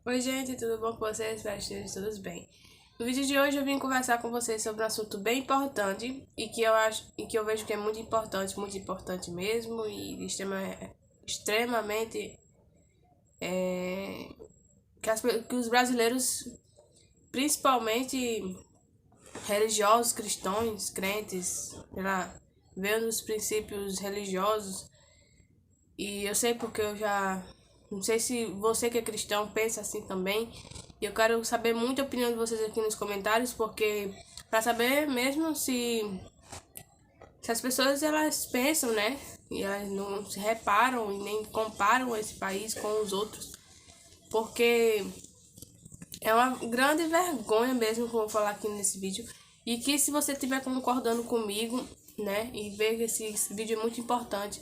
Oi gente, tudo bom com vocês? Espero que estejam todos bem. No vídeo de hoje eu vim conversar com vocês sobre um assunto bem importante e que eu vejo que é muito importante mesmo e extremamente que os brasileiros, principalmente religiosos, cristãos, crentes, sei lá, vendo os princípios religiosos. E eu sei porque eu já... Não sei se você que é cristão pensa assim também. E eu quero saber muito a opinião de vocês aqui nos comentários, porque... Pra saber mesmo se as pessoas elas pensam, né? E elas não se reparam e nem comparam esse país com os outros. Porque é uma grande vergonha mesmo que eu vou falar aqui nesse vídeo. E que se você estiver concordando comigo, né? E ver que esse vídeo é muito importante,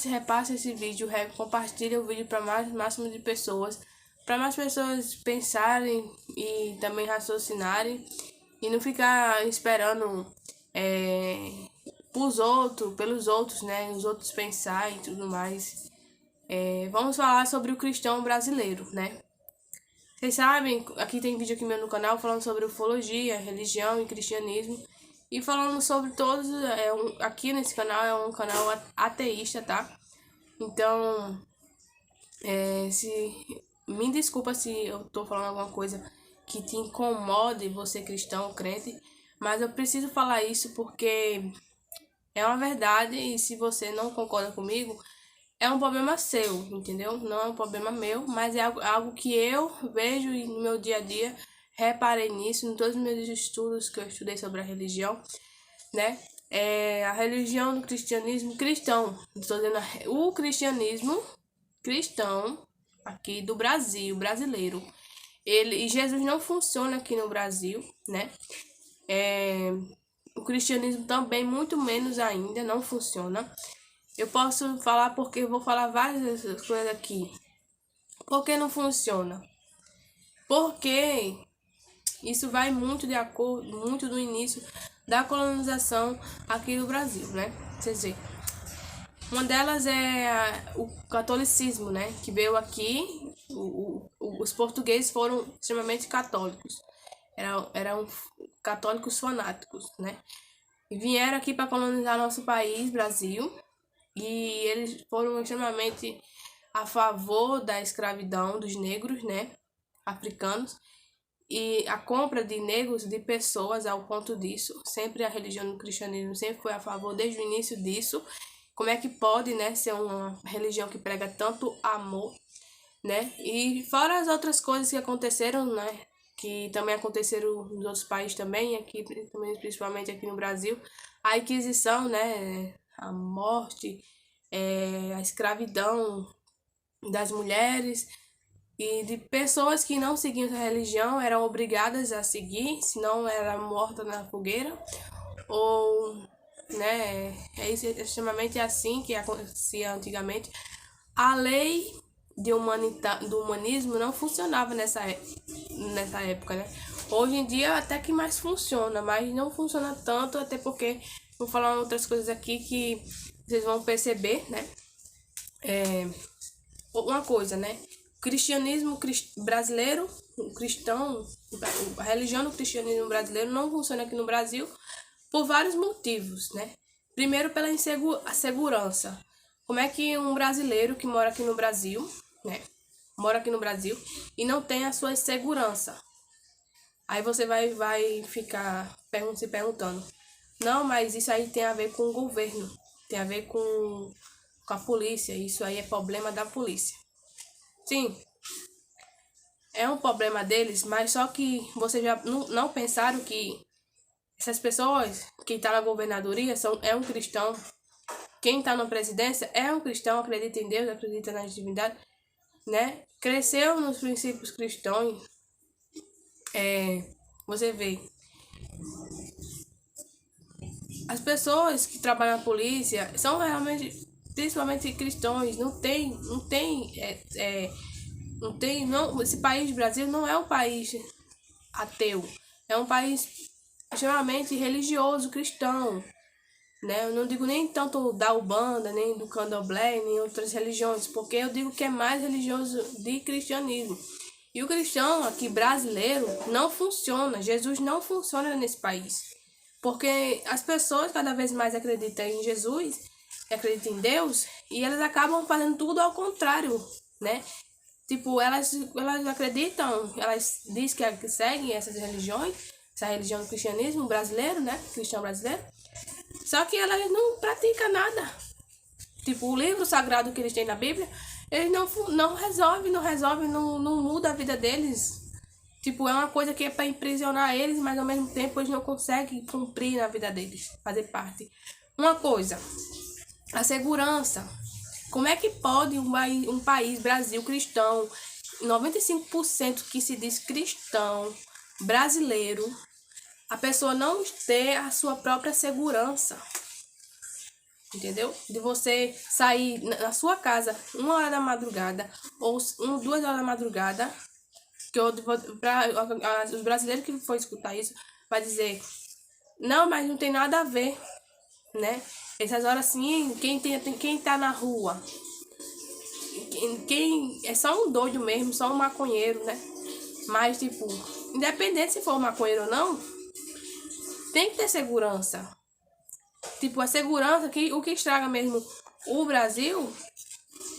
repasse esse vídeo, compartilhe o vídeo para máximo de pessoas, para mais pessoas pensarem e também raciocinarem e não ficar esperando pelos outros, né, os outros pensar e tudo mais. Vamos falar sobre o cristão brasileiro, né? Vocês sabem, aqui tem vídeo aqui meu no canal falando sobre ufologia, religião e cristianismo. E falando sobre todos, aqui nesse canal é um canal ateísta, tá? Então, me desculpa se eu tô falando alguma coisa que te incomode, você cristão, crente, mas eu preciso falar isso porque é uma verdade e se você não concorda comigo, é um problema seu, entendeu? Não é um problema meu, mas é algo que eu vejo no meu dia a dia, reparei nisso, em todos os meus estudos que eu estudei sobre a religião, né? A religião do cristianismo cristão, estou dizendo o cristianismo cristão aqui do Brasil, brasileiro. E Jesus não funciona aqui no Brasil, né? O cristianismo também, muito menos ainda, não funciona. Eu posso falar porque eu vou falar várias coisas aqui. Por que não funciona? Porque isso vai muito de acordo, muito do início da colonização aqui no Brasil, né? Vocês veem. Uma delas é o catolicismo, né? Que veio aqui, os portugueses foram extremamente católicos. Eram católicos fanáticos, né? E vieram aqui para colonizar nosso país, Brasil. E eles foram extremamente a favor da escravidão dos negros, né? Africanos. E a compra de negros, de pessoas, ao ponto disso. Sempre a religião do cristianismo sempre foi a favor desde o início disso. Como é que pode, né, ser uma religião que prega tanto amor, né? E fora as outras coisas que aconteceram, né, que também aconteceram nos outros países também, aqui principalmente aqui no Brasil, a Inquisição, né, a morte, a escravidão das mulheres e de pessoas que não seguiam essa religião eram obrigadas a seguir, senão era morta na fogueira, ou, né, é extremamente assim que acontecia antigamente. A lei do humanismo não funcionava nessa época, né? Hoje em dia até que mais funciona, mas não funciona tanto, até porque vou falar outras coisas aqui que vocês vão perceber, né? Uma coisa, né? O cristianismo brasileiro, o cristão, a religião do cristianismo brasileiro não funciona aqui no Brasil por vários motivos, né? Primeiro, pela segurança. Como é que um brasileiro que mora aqui no Brasil, né? Mora aqui no Brasil e não tem a sua segurança. Aí você vai ficar se perguntando. Não, mas isso aí tem a ver com o governo. Tem a ver com a polícia. Isso aí é problema da polícia. Sim, é um problema deles, mas só que vocês já não pensaram que essas pessoas que estão na governadoria é um cristão. Quem está na presidência é um cristão, acredita em Deus, acredita na divindade, né? Cresceu nos princípios cristãos. Você vê. As pessoas que trabalham na polícia são realmente, principalmente cristãos. Esse país, Brasil, não é um país ateu. É um país extremamente religioso, cristão, né? Eu não digo nem tanto da Umbanda, nem do Candomblé, nem outras religiões, porque eu digo que é mais religioso de cristianismo. E o cristão aqui brasileiro não funciona, Jesus não funciona nesse país. Porque as pessoas cada vez mais acreditam em Jesus, acreditam em Deus, e elas acabam fazendo tudo ao contrário, né? Tipo, elas acreditam, elas dizem que seguem essas religiões, essa religião do cristianismo brasileiro, né? Cristão brasileiro. Só que elas não praticam nada. Tipo, o livro sagrado que eles têm na Bíblia, eles não resolvem, não muda a vida deles. Tipo, é uma coisa que é para imprisionar eles, mas ao mesmo tempo eles não conseguem cumprir na vida deles, fazer parte. Uma coisa, a segurança. Como é que pode um país, Brasil, cristão, 95% que se diz cristão, brasileiro, a pessoa não ter a sua própria segurança? Entendeu? De você sair na sua casa 1 hora da madrugada ou 2 horas da madrugada, que os brasileiros que for escutar isso vai dizer, não, mas não tem nada a ver, né? Essas horas assim, quem tá na rua, quem é só um doido mesmo, só um maconheiro, né? Mas tipo, independente se for maconheiro ou não, tem que ter segurança. Tipo, a segurança, o que estraga mesmo o Brasil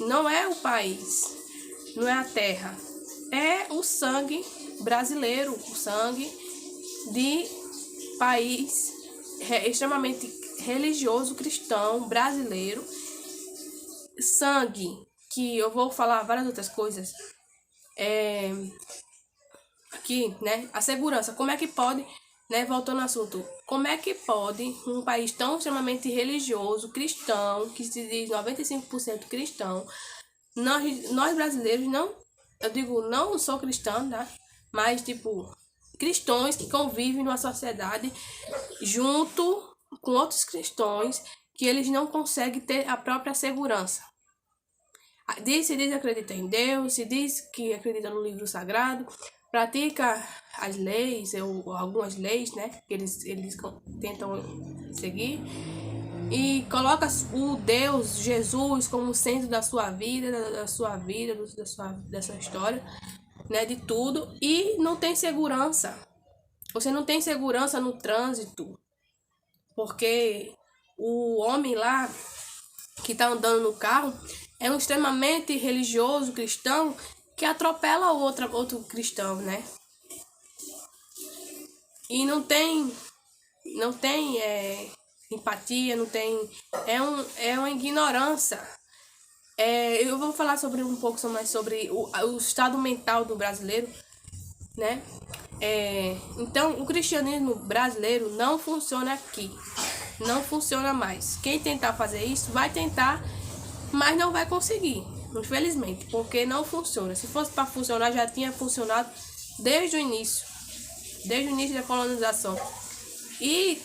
não é o país, não é a terra, é o sangue brasileiro, o sangue de país extremamente religioso, cristão, brasileiro, sangue, que eu vou falar várias outras coisas, aqui, né, a segurança, como é que pode, né, voltando ao assunto, como é que pode um país tão extremamente religioso, cristão, que se diz 95% cristão, nós brasileiros não, eu digo, não sou cristã, tá? Mas, tipo, cristãos que convivem numa sociedade junto com outros cristãos que eles não conseguem ter a própria segurança. Se diz acredita em Deus, se diz que acredita no livro sagrado, pratica as leis, ou algumas leis, né, que eles tentam seguir, e coloca o Deus, Jesus, como centro da sua vida, dessa história, né, de tudo, e não tem segurança. Você não tem segurança no trânsito, porque o homem lá que tá andando no carro é um extremamente religioso, cristão, que atropela outro cristão, né? E não tem empatia, não tem, é uma ignorância. Eu vou falar um pouco mais sobre o estado mental do brasileiro, né? Então, o cristianismo brasileiro não funciona aqui, não funciona mais. Quem tentar fazer isso vai tentar, mas não vai conseguir, infelizmente, porque não funciona. Se fosse para funcionar, já tinha funcionado desde o início da colonização. E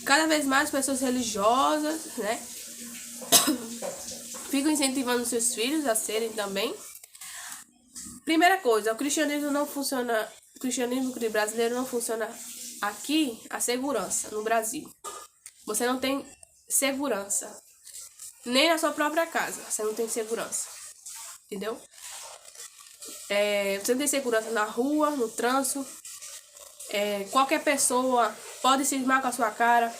cada vez mais pessoas religiosas, né, ficam incentivando seus filhos a serem também. Primeira coisa, o cristianismo não funciona, o cristianismo brasileiro não funciona aqui, a segurança no Brasil. Você não tem segurança, nem na sua própria casa, você não tem segurança, entendeu? Você não tem segurança na rua, no trânsito. Qualquer pessoa pode cismar com a sua cara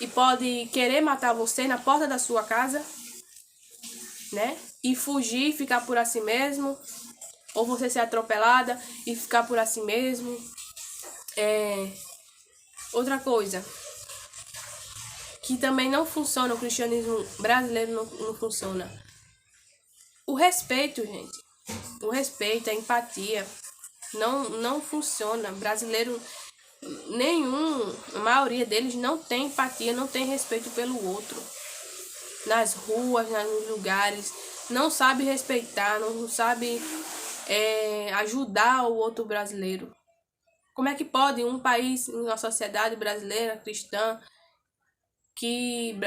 e pode querer matar você na porta da sua casa, né? E fugir, ficar por assim mesmo. Ou você ser atropelada e ficar por assim mesmo. Outra coisa que também não funciona, o cristianismo brasileiro não funciona. O respeito, gente. O respeito, a empatia. Não funciona. Brasileiro nenhum, a maioria deles não tem empatia, não tem respeito pelo outro. Nas ruas, nos lugares, não sabe respeitar, não sabe ajudar o outro brasileiro. Como é que pode um país, uma sociedade brasileira cristã, que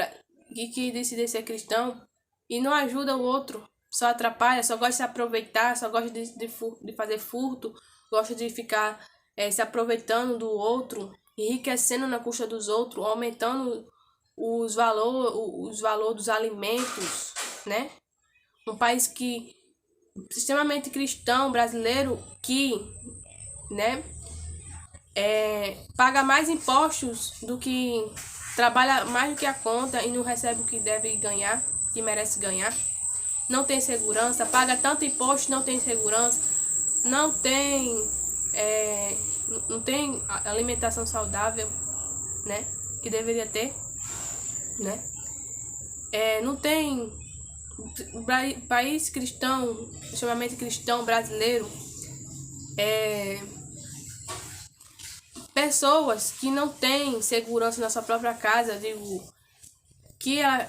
decide ser cristão e não ajuda o outro, só atrapalha, só gosta de se aproveitar, só gosta de fazer furto, gosta de ficar se aproveitando do outro, enriquecendo na custa dos outros, aumentando os valor dos alimentos, né? Um país que extremamente cristão, brasileiro, que, né, paga mais impostos do que trabalha mais do que a conta e não recebe o que deve ganhar, que merece ganhar. Não tem segurança, paga tanto imposto, não tem segurança, não tem não tem alimentação saudável, né, que deveria ter, né? Não tem país cristão, extremamente cristão brasileiro, pessoas que não têm segurança na sua própria casa, digo, que ela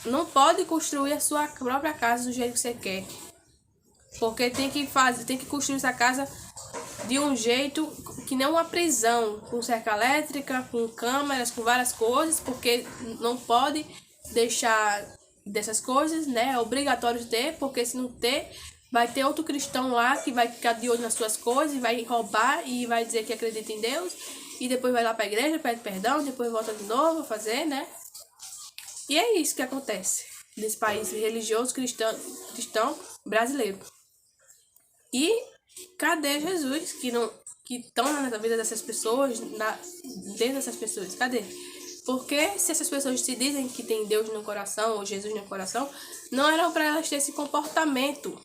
não pode construir a sua própria casa do jeito que você quer, porque tem que construir essa casa de um jeito que não uma prisão, com cerca elétrica, com câmeras, com várias coisas, porque não pode deixar dessas coisas, né? É obrigatório ter, porque se não ter, vai ter outro cristão lá que vai ficar de olho nas suas coisas e vai roubar e vai dizer que acredita em Deus e depois vai lá para a igreja, pede perdão, depois volta de novo a fazer, né? E é isso que acontece nesse país religioso cristão brasileiro. E cadê Jesus que estão na vida dessas pessoas, dentro dessas pessoas? Cadê? Porque se essas pessoas se dizem que tem Deus no coração ou Jesus no coração, não era para elas ter esse comportamento,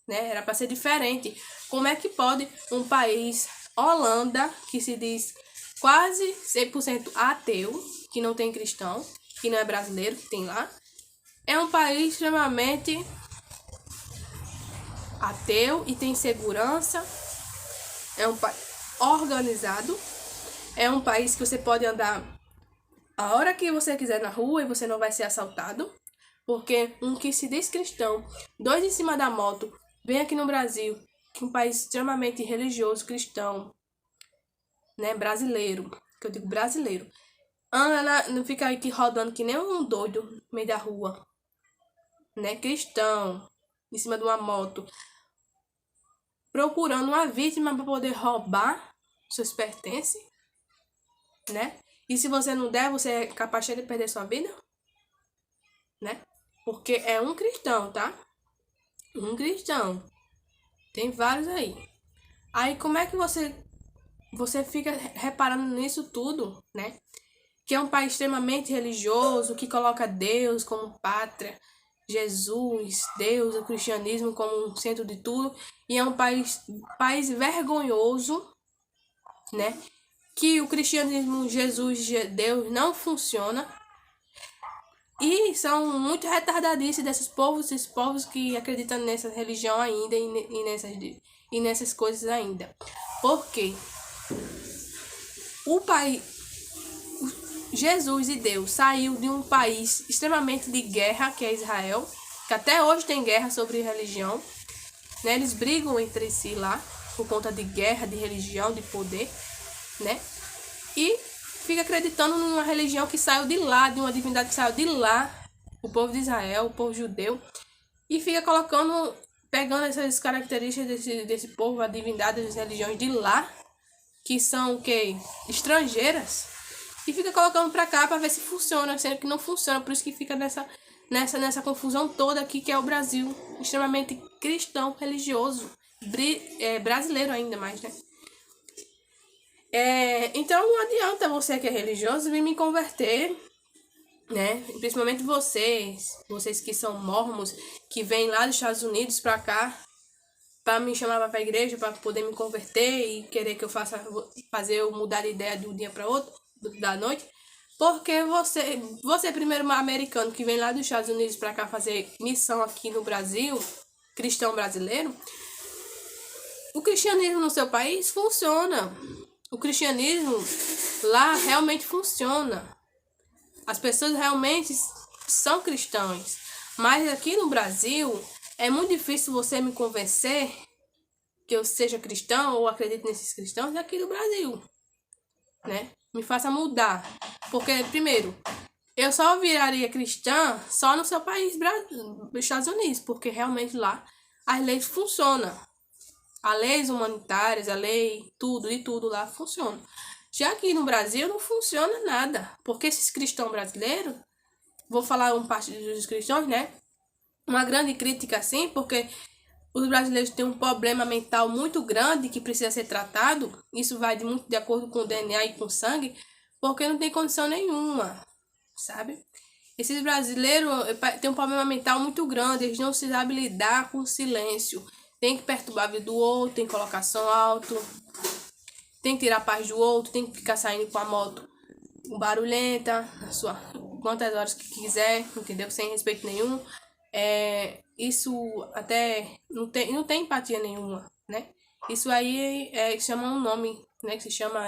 né? Era para ser diferente. Como é que pode um país, Holanda, que se diz quase 100% ateu, que não tem cristão, que não é brasileiro, que tem lá, é um país extremamente ateu e tem segurança, é um país organizado, é um país que você pode andar a hora que você quiser na rua e você não vai ser assaltado, porque um que se diz cristão, dois em cima da moto, vem aqui no Brasil, que é um país extremamente religioso, cristão, né, brasileiro, que eu digo brasileiro, anda, não fica aqui rodando que nem um doido no meio da rua, né, cristão, em cima de uma moto, procurando uma vítima para poder roubar seus pertences, né? E se você não der, você é capaz de perder sua vida, né? Porque é um cristão, tá? Um cristão. Tem vários aí. Aí como é que você fica reparando nisso tudo, né? Que é um país extremamente religioso, que coloca Deus como pátria, Jesus, Deus, o cristianismo como um centro de tudo, e é um país vergonhoso, né? Que o cristianismo, Jesus, Deus não funciona, e são muito retardadices esses povos que acreditam nessa religião ainda e nessas coisas ainda. Porque o país, Jesus e Deus saiu de um país extremamente de guerra, que é Israel, que até hoje tem guerra sobre religião, né? Eles brigam entre si lá por conta de guerra, de religião, de poder, né? E fica acreditando numa religião que saiu de lá, de uma divindade que saiu de lá, o povo de Israel, o povo judeu, e fica pegando essas características desse povo, a divindade das religiões de lá, que são o quê? Estrangeiras, e fica colocando pra cá pra ver se funciona, sendo que não funciona, por isso que fica nessa confusão toda aqui, que é o Brasil, extremamente cristão, religioso, brasileiro ainda mais, né? Então não adianta você que é religioso vir me converter, né? Principalmente vocês que são mormons, que vêm lá dos Estados Unidos pra cá, pra me chamar pra igreja, pra poder me converter e querer que eu fazer eu mudar de ideia de um dia pra outro, da noite. Porque você primeiro americano que vem lá dos Estados Unidos pra cá fazer missão aqui no Brasil, cristão brasileiro, o cristianismo no seu país funciona. O cristianismo lá realmente funciona. As pessoas realmente são cristãs. Mas aqui no Brasil é muito difícil você me convencer que eu seja cristão ou acredite nesses cristãos aqui do Brasil, né? Me faça mudar. Porque, primeiro, eu só viraria cristã só no seu país, nos Estados Unidos, porque realmente lá as leis funcionam. As leis humanitárias, a lei, tudo lá funciona. Já aqui no Brasil não funciona nada, porque esses cristãos brasileiros, vou falar um parte dos cristãos, né? Uma grande crítica assim, porque os brasileiros têm um problema mental muito grande que precisa ser tratado. Isso vai muito de acordo com o DNA e com o sangue, porque não tem condição nenhuma, sabe? Esses brasileiros têm um problema mental muito grande, eles não sabem lidar com o silêncio. Tem que perturbar a vida do outro, tem que colocar som alto, tem que tirar a paz do outro, tem que ficar saindo com a moto barulhenta, quantas horas que quiser, entendeu? Sem respeito nenhum. Isso até não tem empatia nenhuma, né? Isso aí chama um nome, né? Que se chama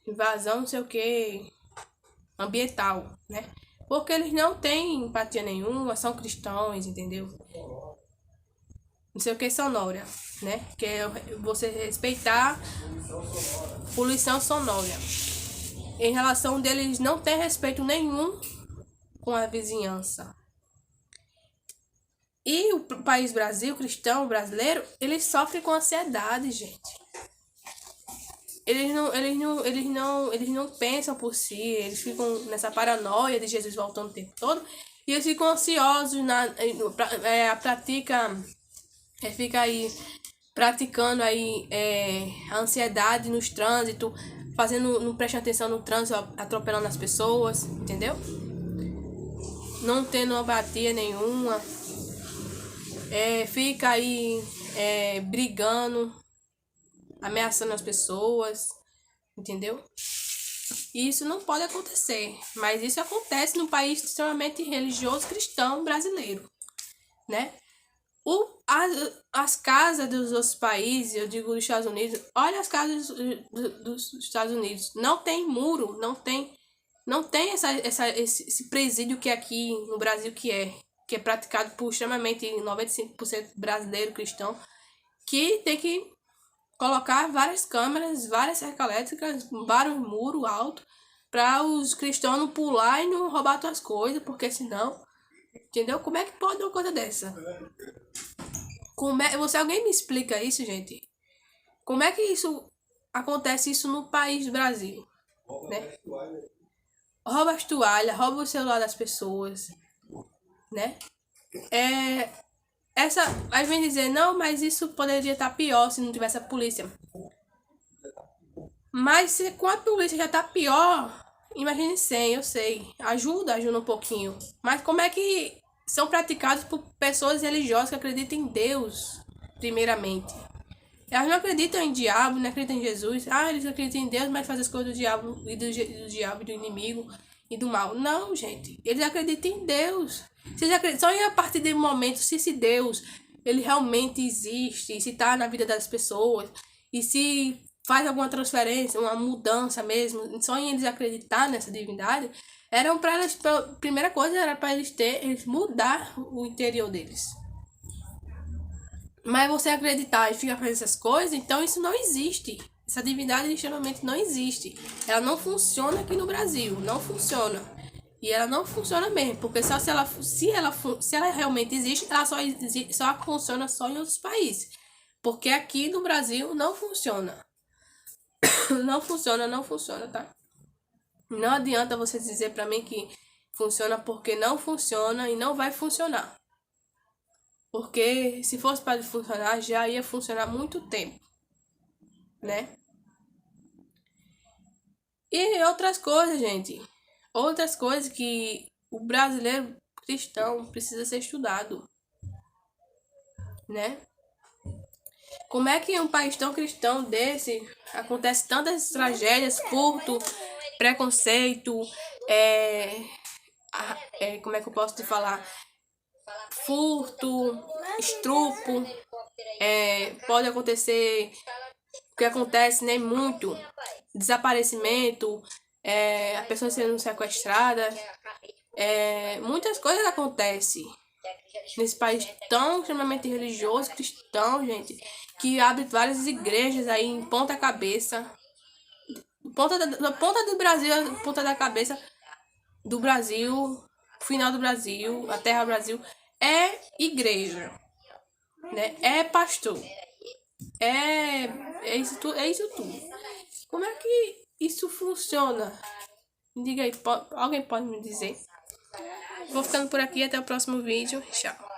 invasão, não sei o que, ambiental, né? Porque eles não têm empatia nenhuma, são cristãos, entendeu? Não sei o que sonora, né? Que é você respeitar poluição sonora. Em relação deles, não tem respeito nenhum com a vizinhança. E o país Brasil, cristão brasileiro, eles sofrem com ansiedade, gente. Eles não pensam por si, eles ficam nessa paranoia de Jesus voltando o tempo todo. E eles ficam ansiosos, fica aí praticando aí a ansiedade nos trânsitos, não presta atenção no trânsito, atropelando as pessoas, entendeu? Não tendo empatia nenhuma, fica aí brigando, ameaçando as pessoas, entendeu? E isso não pode acontecer, mas isso acontece no país extremamente religioso cristão brasileiro, né? As casas dos outros países, eu digo dos Estados Unidos, olha as casas dos Estados Unidos, não tem muro, não tem esse presídio que é aqui no Brasil que é praticado por extremamente 95% brasileiro cristão, que tem que colocar várias câmeras, várias cercas elétricas, vários muros altos, para os cristãos não pular e não roubar tuas coisas, porque senão, entendeu? Como é que pode uma coisa dessa? Alguém me explica isso, gente? Como é que isso acontece isso no país do Brasil, né? Rouba as toalhas, rouba o celular das pessoas, né? Aí vem dizer, não, mas isso poderia estar pior se não tivesse a polícia. Mas com a polícia já tá pior, imagine sem, eu sei. Ajuda um pouquinho. Mas como é que são praticados por pessoas religiosas que acreditam em Deus, primeiramente? Elas não acreditam em diabo, não acreditam em Jesus. Eles acreditam em Deus, mas fazem as coisas do diabo e do diabo, do inimigo e do mal. Não, gente. Eles acreditam em Deus. Só a partir do momento, se esse Deus, ele realmente existe, se tá na vida das pessoas, e se faz alguma transferência, uma mudança mesmo, só em eles acreditar nessa divindade, eram para eles, a primeira coisa era para eles mudar o interior deles. Mas você acreditar e ficar fazendo essas coisas, então isso não existe. Essa divindade geralmente não existe. Ela não funciona aqui no Brasil, não funciona. E ela não funciona mesmo, porque só se ela realmente existe, ela só funciona só em outros países. Porque aqui no Brasil não funciona. Não funciona, tá? Não adianta você dizer pra mim que funciona porque não funciona e não vai funcionar. Porque se fosse para funcionar, já ia funcionar há muito tempo, né? E outras coisas, gente. Outras coisas que o brasileiro cristão precisa ser estudado, né? Como é que em um país tão cristão desse acontece tantas tragédias, furto, preconceito, como é que eu posso te falar? Furto, estupro, pode acontecer o que acontece, né? Muito desaparecimento, a pessoa sendo sequestrada, muitas coisas acontecem nesse país tão extremamente religioso, cristão, gente, que abre várias igrejas aí em ponta cabeça, ponta do Brasil, ponta da cabeça do Brasil, final do Brasil, a terra do Brasil, é igreja, né? É pastor, É isso, é isso tudo. Como é que isso funciona? Me diga aí, alguém pode me dizer? Vou ficando por aqui, até o próximo vídeo. Tchau.